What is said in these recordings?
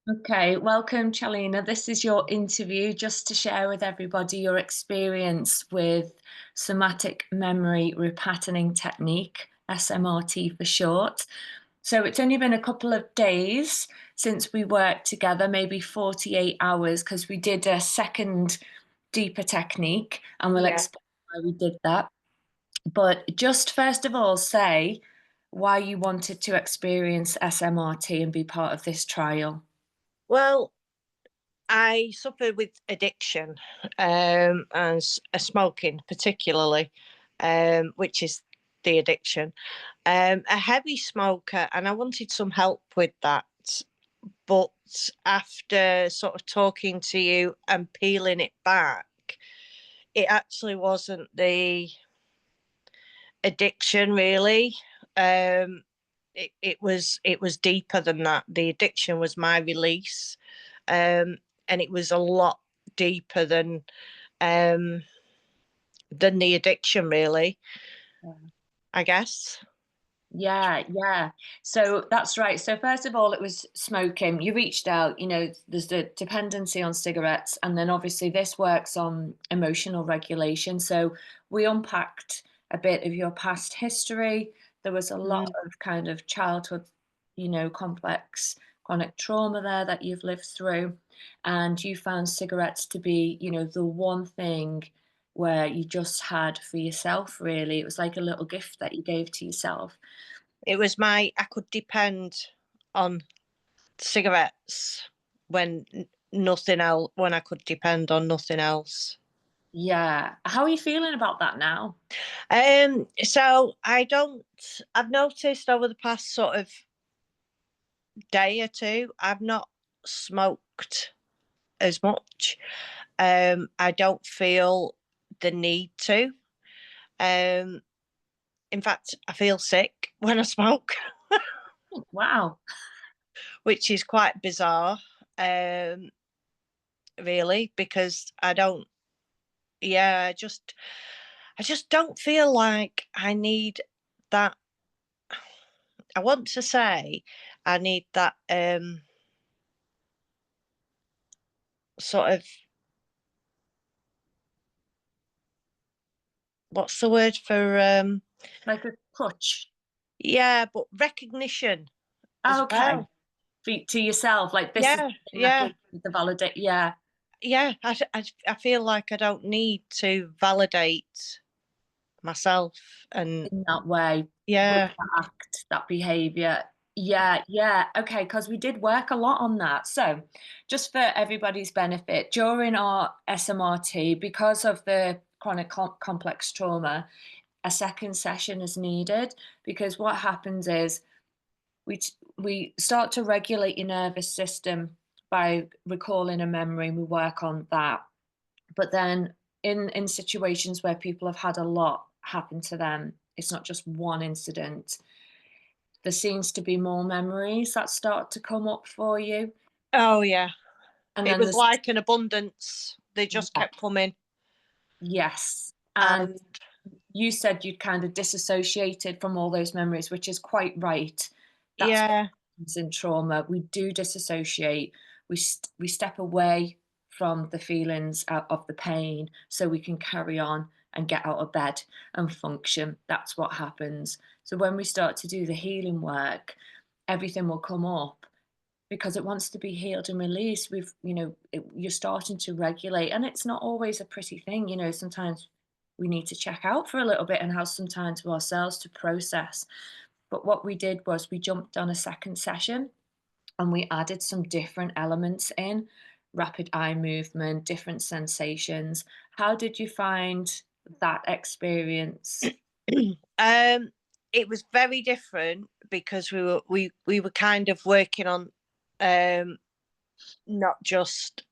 Okay, welcome, Chelina. This is your interview just to share with everybody your experience with Somatic Memory Repatterning Technique, SMRT for short. So it's only been a couple of days since we worked together, maybe 48 hours, because we did a second deeper technique, and we'll Yeah. explain why we did that. But just first of all, say why you wanted to experience SMRT and be part of this trial. Well, I suffer with addiction, and smoking particularly, which is the addiction. A heavy smoker, and I wanted some help with that. But after sort of talking to you and peeling it back, it actually wasn't the addiction really. It was deeper than that. The addiction was my release, um, and it was a lot deeper um, than the addiction, really. I guess. Yeah, yeah. So that's right. So first of all, it was smoking. You reached out, there's the dependency on cigarettes, and then obviously this works on emotional regulation. So we unpacked a bit of your past history. There was a lot Mm. of kind of childhood, complex chronic trauma there that you've lived through. And you found cigarettes to be, the one thing where you just had for yourself, really. It was like a little gift that you gave to yourself. It was I could depend on cigarettes when nothing else, when I could depend on nothing else. Yeah. How are you feeling about that now? So I've noticed over the past sort of day or two, I've not smoked as much. I don't feel the need to. Um, in fact, I feel sick when I smoke, Wow. which is quite bizarre, um, really, because I just don't feel like I need that. I want to say I need that sort of, what's the word for Like a crutch. yeah, but recognition as Okay. well. To yourself, like this is Yeah, the thing that yeah, gives you the validate. Yeah, yeah. I feel like I don't need to validate myself, and in that way, with yeah, that act, that behavior. Yeah, yeah. Okay, because we did work a lot on that. So, just for everybody's benefit, during our SMRT, because of the chronic complex trauma, a second session is needed because what happens is we start to regulate your nervous system by recalling a memory and we work on that. But then in situations where people have had a lot happen to them, it's not just one incident. There seems to be more memories that start to come up for you. oh yeah. And It then was there's, like an abundance. They just yeah, kept coming, yes. And and you said you'd kind of disassociated from all those memories, which is quite right. That's what yeah, happens in trauma. We do disassociate. We step away from the feelings of the pain so we can carry on and get out of bed and function. That's what happens. So when we start to do the healing work, everything will come up because it wants to be healed and released. You're starting to regulate, and it's not always a pretty thing. Sometimes we need to check out for a little bit and have some time to ourselves to process. But what we did was we jumped on a second session and we added some different elements in rapid eye movement, different sensations. How did you find that experience? um, it was very different because we were kind of working on um not just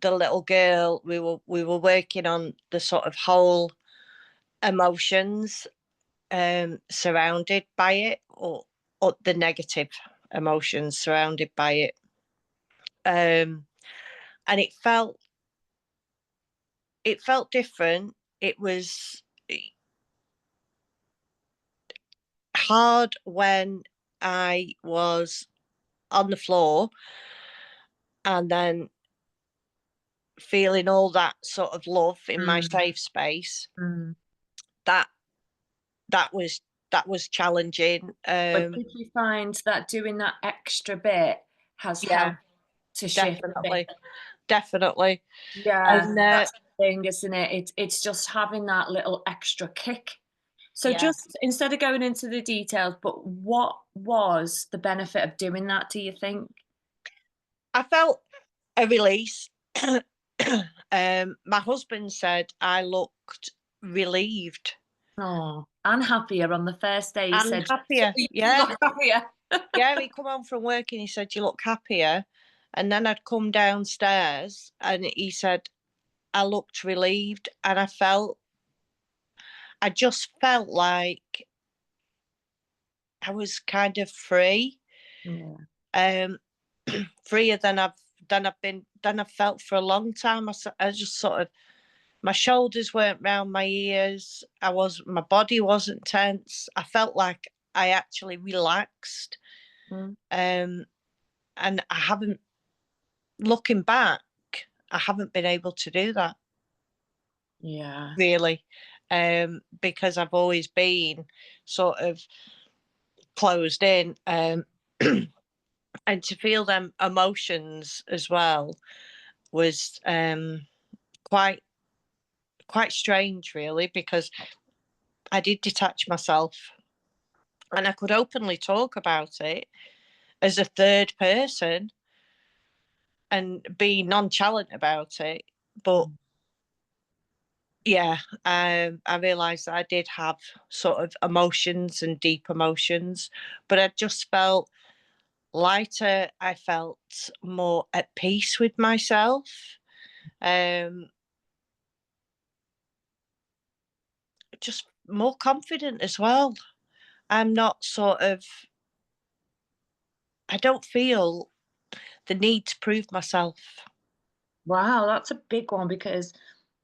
the little girl. We were working on the sort of whole emotions surrounded by it, or the negative emotions surrounded by it. Um, and it felt different. It was hard when I was on the floor, and then feeling all that sort of love in my Mm, safe space, mm. that that was that was challenging. But did you find that doing that extra bit has Yeah, helped to shift things? definitely, definitely. Yeah, And that's the thing, isn't it? It's just having that little extra kick. So yeah, just instead of going into the details, but what was the benefit of doing that, do you think? I felt a release. My husband said I looked relieved Oh, and happier on the first day, he and said, happier. "You Yeah, look happier." yeah. He come home from work and he said you look happier. And then I'd come downstairs and he said I looked relieved, and I just felt like I was kind of free, Yeah. um, freer than I've felt for a long time. I just sort of, my shoulders weren't round my ears. My body wasn't tense. I felt like I actually relaxed. Mm. Um, and I haven't, looking back, I haven't been able to do that Yeah. really, because I've always been sort of closed in. And to feel them emotions as well was quite quite strange, really, because I did detach myself and I could openly talk about it as a third person and be nonchalant about it. But Mm. yeah, I realised that I did have sort of emotions and deep emotions, but I just felt lighter. I felt more at peace with myself. Um, just more confident as well. I'm not sort of, I don't feel the need to prove myself. Wow, that's a big one because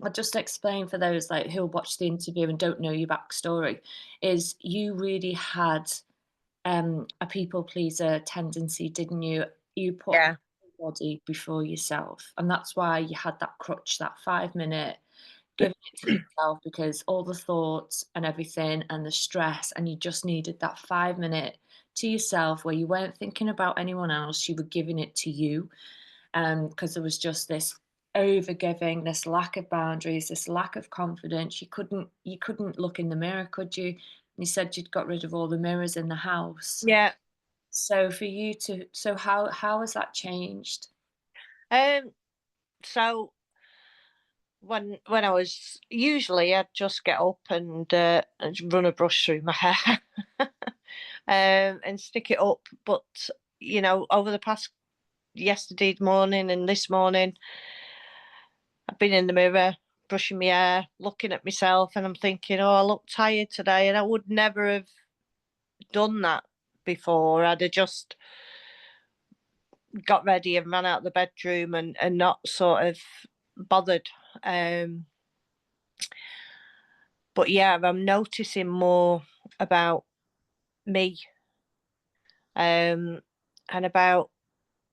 I'll just explain for those like who'll watch the interview and don't know your backstory, is you really had a people pleaser tendency, didn't you? You put Yeah. body before yourself. And that's why you had that crutch, that 5 minute, giving it to yourself because all the thoughts and everything and the stress, and you just needed that 5 minute to yourself where you weren't thinking about anyone else, you were giving it to you. Because there was just this over giving, this lack of boundaries, this lack of confidence. You couldn't look in the mirror, could you? You said you'd got rid of all the mirrors in the house. Yeah. So for you to so how has that changed? Um, so when I was, usually I'd just get up and run a brush through my hair, and stick it up. But over the past, yesterday morning and this morning, I've been in the mirror, brushing my hair, looking at myself, and I'm thinking, oh, I look tired today, and I would never have done that before. I'd have just got ready and ran out of the bedroom and not sort of bothered. Um, but yeah, I'm noticing more about me, and about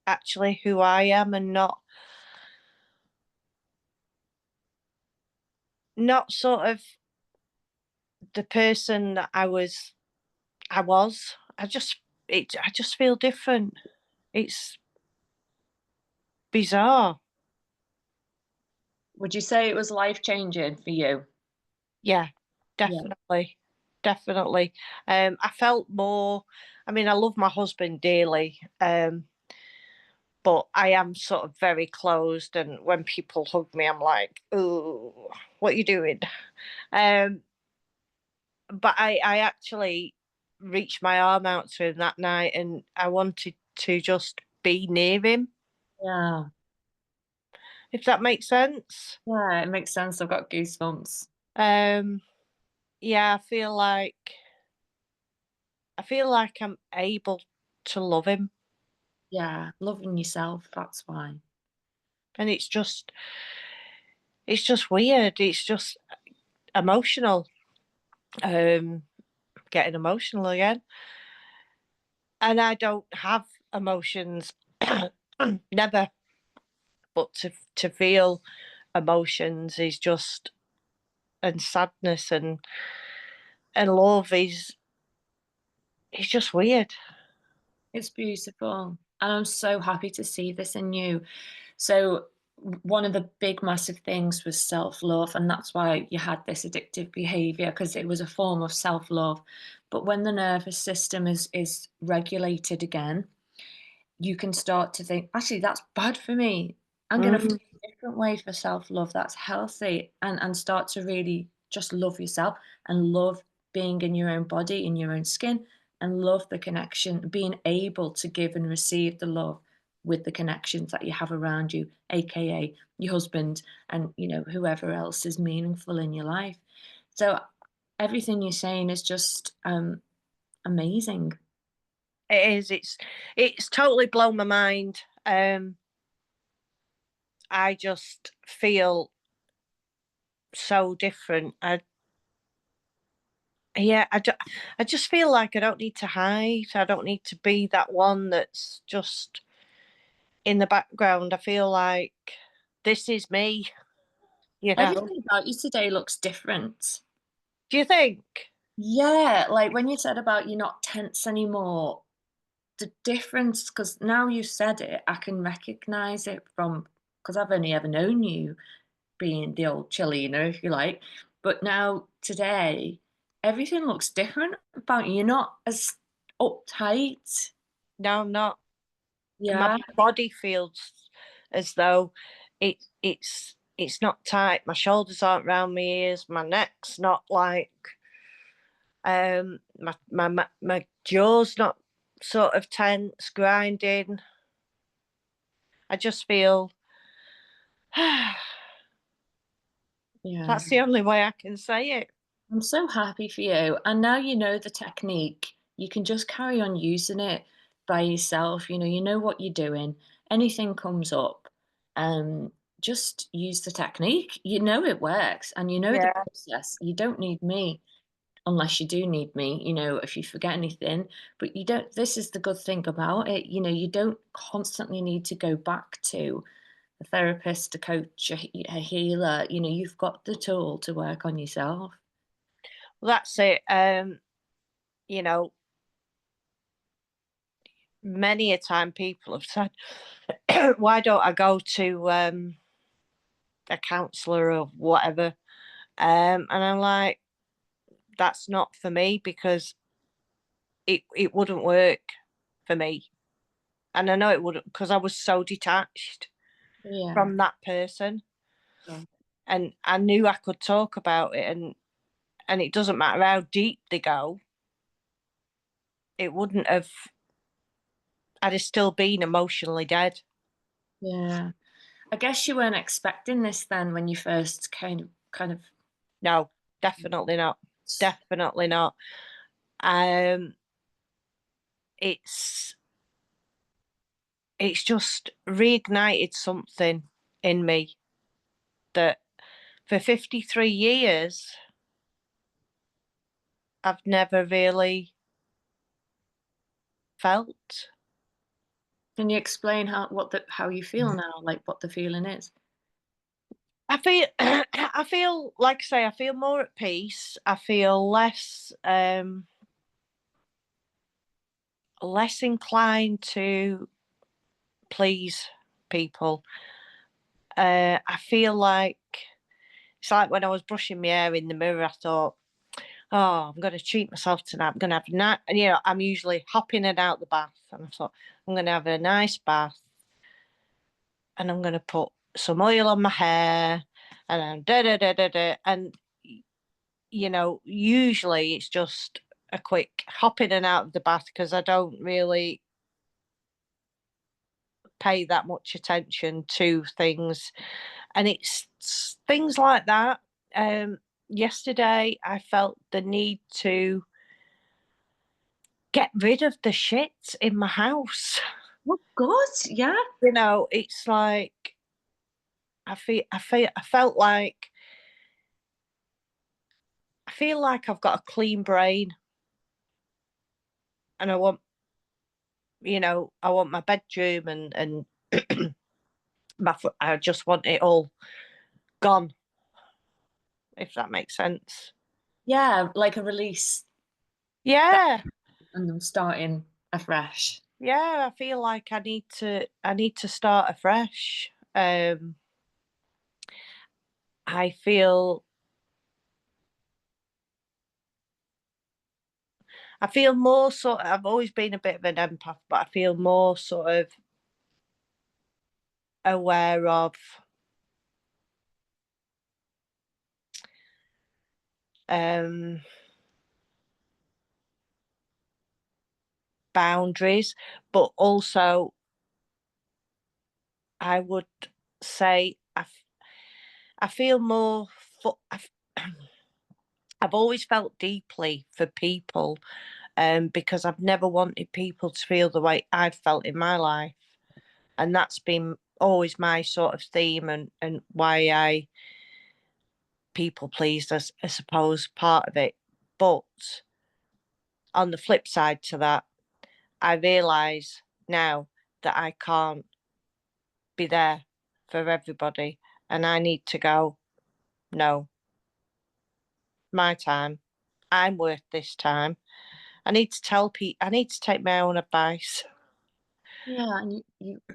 actually who I am, and not sort of the person that I was. I just feel different. It's bizarre. Would you say it was life changing for you? Yeah, Yeah. definitely. Definitely. I felt more, I mean, I love my husband dearly, but I am sort of very closed. And when people hug me, I'm like, "Oh, what are you doing?" Um, but I actually reached my arm out to him that night, and I wanted to just be near him, Yeah. if that makes sense. Yeah, it makes sense. I've got goosebumps. Um, yeah, I feel like I'm able to love him, Yeah, loving yourself, that's why. and it's just weird. It's just emotional. Um, Getting emotional again, and I don't have emotions. Never. but to feel emotions is just, and sadness and love is just weird. It's beautiful. And I'm so happy to see this in you. So, one of the big, massive things was self love. And that's why you had this addictive behavior, because it was a form of self love. But when the nervous system is regulated again, you can start to think, actually, that's bad for me. I'm going to find Mm. a different way for self love that's healthy, and start to really just love yourself and love being in your own body, in your own skin, and love the connection, being able to give and receive the love with the connections that you have around you, aka your husband and whoever else is meaningful in your life. So everything you're saying is just amazing. It is. It's totally blown my mind. I just feel so different. Yeah, I just feel like I don't need to hide. I don't need to be that one that's just in the background. I feel like this is me, you know. Everything about you today looks different. Do you think? Yeah, like when you said about you're not tense anymore, the difference, because now you said it, I can recognize it from, because I've only ever known you being the old Chelina, if you like. But now today, everything looks different about you. You're not as uptight. No, I'm not. My Yeah, body feels as though it's not tight. My shoulders aren't round my ears. My neck's not like my jaw's not sort of tense, grinding. I just feel yeah. that's the only way I can say it. I'm so happy for you. And now you know the technique. You can just carry on using it by yourself. You know what you're doing. Anything comes up, just use the technique. You know it works and you know the Yeah. process. You don't need me unless you do need me, if you forget anything. But you don't, this is the good thing about it. You don't constantly need to go back to a therapist, a coach, a healer. You've got the tool to work on yourself. Well, that's it. You know, many a time people have said, "Why don't I go to a counsellor or whatever?" And I'm like, "That's not for me because it wouldn't work for me." And I know it wouldn't because I was so detached Yeah. from that person, Yeah. and I knew I could talk about it, and it doesn't matter how deep they go, it wouldn't have. I'd have still been emotionally dead. Yeah. I guess you weren't expecting this then when you first kind of No, definitely not. Definitely not. Um, it's it's just reignited something in me that for 53 years I've never really felt. Can you explain how you feel now, like what the feeling is? I feel I feel like I say I feel more at peace. I feel less inclined to please people. I feel like it's like when I was brushing my hair in the mirror, I thought, oh, I'm going to treat myself tonight. I'm going to have a nice, and I'm usually hopping in and out the bath. And I thought, I'm going to have a nice bath and I'm going to put some oil on my hair and I'm da da da da da. And, usually it's just a quick hop in and out of the bath because I don't really pay that much attention to things. And it's things like that. Yesterday, I felt the need to get rid of the shit in my house. Oh, good. Yeah. It's like I feel like I've got a clean brain, and I want my bedroom and I just want it all gone, if that makes sense. Yeah, like a release Yeah, and them starting afresh. yeah. I feel like I need to start afresh. I feel I feel more sort of, I've always been a bit of an empath, but I feel more sort of aware of um boundaries, but also I would say I feel more I've always felt deeply for people, because I've never wanted people to feel the way I've felt in my life, and that's been always my sort of theme, and why I people pleased, I suppose, part of it. But on the flip side to that, I realise now that I can't be there for everybody, and I need to go, no, my time. I'm worth this time. I need to tell people, I need to take my own advice. Yeah, and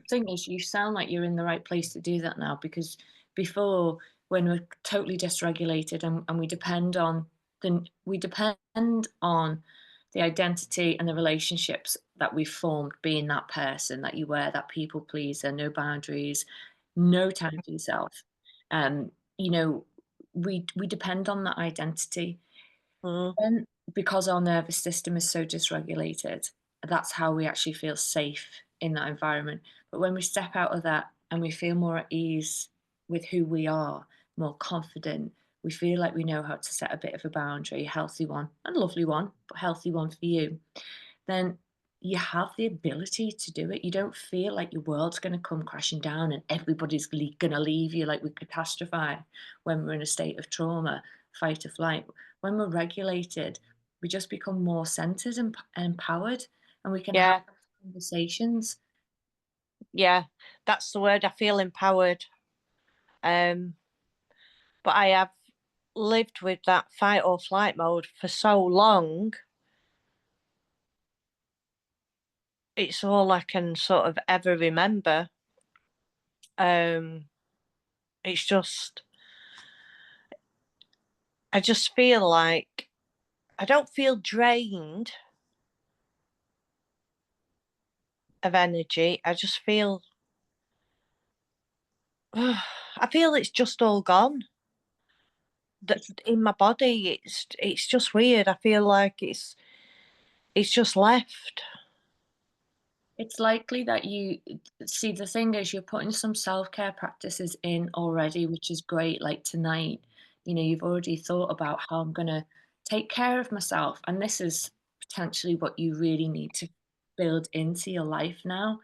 thing is, you sound like you're in the right place to do that now because before, when we're totally dysregulated and we depend on the identity and the relationships that we've formed, being that person that you were, that people pleaser, no boundaries, no time for yourself. You know, we depend on that identity. Mm, Then, because our nervous system is so dysregulated, that's how we actually feel safe in that environment. But when we step out of that and we feel more at ease with who we are, more confident, we feel like we know how to set a bit of a boundary, a healthy one, a lovely one, but healthy one for you, then you have the ability to do it. You don't feel like your world's going to come crashing down and everybody's going to leave you like we catastrophize when we're in a state of trauma, fight or flight. When we're regulated, we just become more centered and empowered, and we can have yeah, conversations. yeah, that's the word. I feel empowered. Um, but I have lived with that fight or flight mode for so long. It's all I can sort of ever remember. Um, it's just, I just feel like I don't feel drained of energy. I just feel, I feel it's just all gone. That It's in my body, it's just weird. I feel like it's just left. It's likely that you see, the thing is you're putting some self-care practices in already, which is great. Like tonight, you've already thought about how I'm gonna take care of myself, and this is potentially what you really need to build into your life now,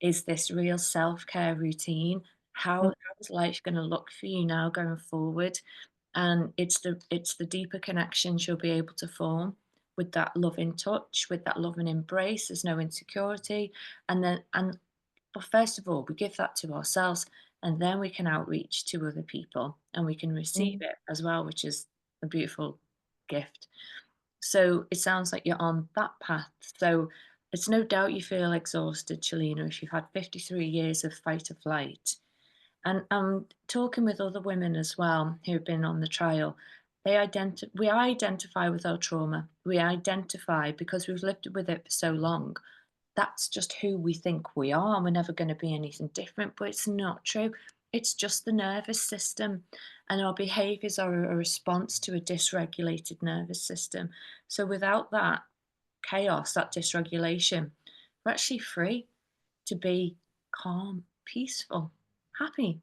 is this real self-care routine. How is life gonna look for you now going forward? And it's the deeper connections you'll be able to form with that loving touch, with that loving embrace. There's no insecurity. But first of all, we give that to ourselves, and then we can outreach to other people and we can receive Mm. it as well, which is a beautiful gift. So it sounds like you're on that path. So it's no doubt you feel exhausted, Chelina, if you've had 53 years of fight or flight. And talking with other women as well who've been on the trial, we identify with our trauma. We identify because we've lived with it for so long. That's just who we think we are, and we're never going to be anything different. But it's not true. It's just the nervous system, and our behaviors are a response to a dysregulated nervous system. So without that chaos, that dysregulation, we're actually free to be calm, peaceful, happy.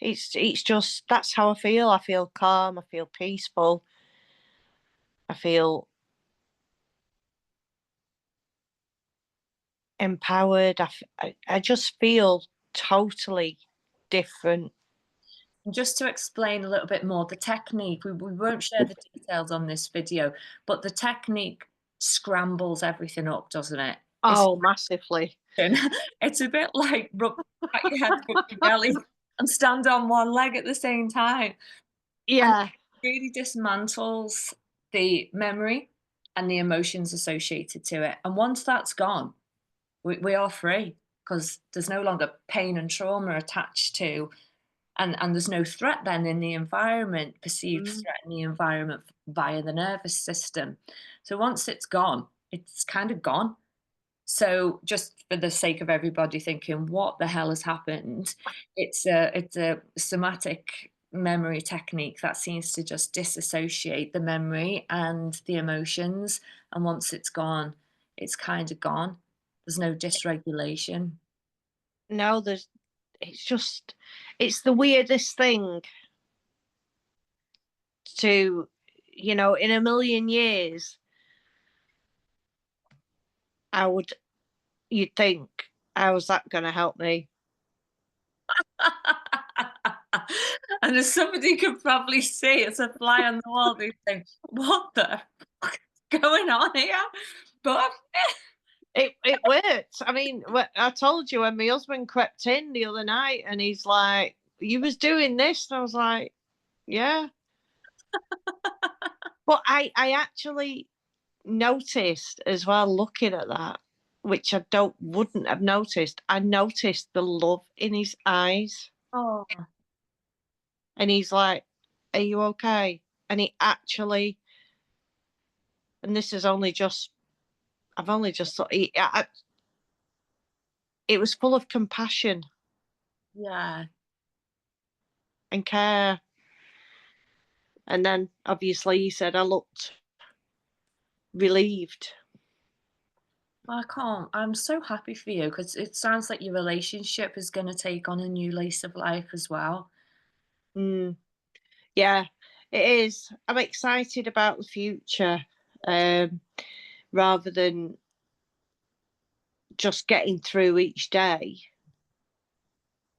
It's just that's how I feel. I feel calm. I feel peaceful. I feel empowered. I just feel totally different. And just to explain a little bit more, the technique, we won't share the details on this video, but the technique scrambles everything up, doesn't it? It's Oh, massively. It's a bit like pat your head, rub your belly, and stand on one leg at the same time, and Yeah. it really dismantles the memory and the emotions associated to it, and once that's gone, we are free because there's no longer pain and trauma attached to, and there's no threat then in the environment, perceived Mm. threat in the environment via the nervous system. So once it's gone, it's kind of gone. So just for the sake of everybody thinking, what the hell has happened? It's a somatic memory technique that seems to just disassociate the memory and the emotions. And once it's gone, it's kind of gone. There's no dysregulation. No, it's just, it's the weirdest thing to, in a million years, I would, you'd think, how's that going to help me? And as somebody could probably see, it's a fly on the wall, they think, what the fuck is going on here? But It worked. I mean, I told you when my husband crept in the other night and he's like, you was doing this. And I was like, yeah. But I actually noticed as well, looking at that, which I don't wouldn't have noticed. I noticed the love in his eyes. oh, And he's like, are you okay? And he actually, and this is only just, I've only just thought, it was full of compassion yeah. and care. And then obviously he said, I looked relieved. I can't. I'm so happy for you because it sounds like your relationship is going to take on a new lease of life as well. Mm, yeah, it is. I'm excited about the future, um, rather than just getting through each day,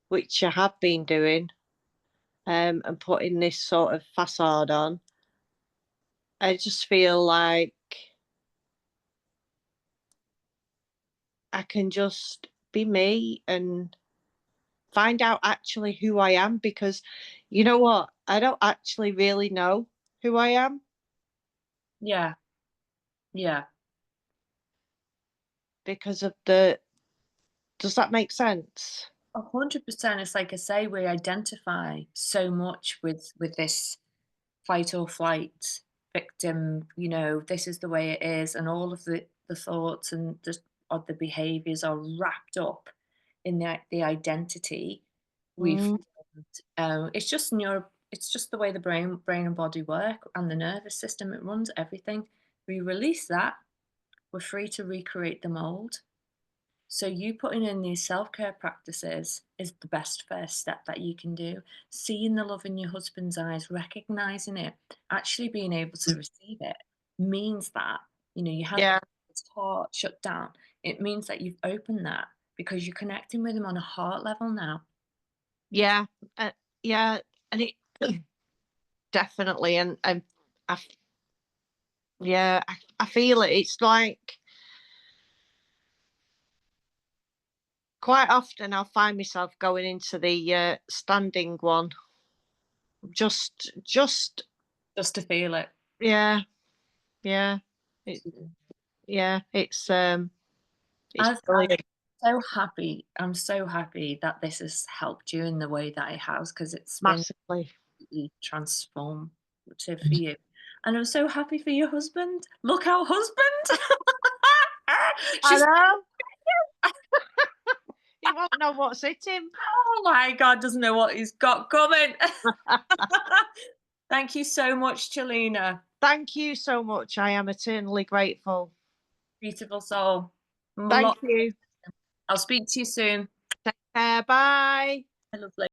which I have been doing, and putting this sort of facade on. I just feel like I can just be me and find out actually who I am, because you know what? I don't actually really know who I am Yeah. Yeah. because of the, does that make sense? 100%. It's like I say, we identify so much with this fight or flight victim, this is the way it is, and all of the thoughts and of the behaviors are wrapped up in the identity we've Mm, formed. It's just the way the brain and body work, and the nervous system, it runs everything. We release that, we're free to recreate the mold. So you putting in these self-care practices is the best first step that you can do. Seeing the love in your husband's eyes, recognizing it, actually being able to receive it means that, you had yeah, his heart shut down. It means that you've opened that because you're connecting with him on a heart level now. yeah, uh, yeah, and it definitely, and I, yeah, I feel it. It's like quite often I'll find myself going into the standing one, just Just to feel it. yeah, yeah, it, yeah. It's I'm brilliant, so happy. I'm so happy that this has helped you in the way that it has, because it's been massively. completely transformative for you. And I'm so happy for your husband. Look out, husband! I She's know. He won't know what's hit him. oh my God, doesn't know what he's got coming. Thank you so much, Chelina. Thank you so much. I am eternally grateful. Beautiful soul. Thank Lot. you. I'll speak to you soon. Bye. Lovely.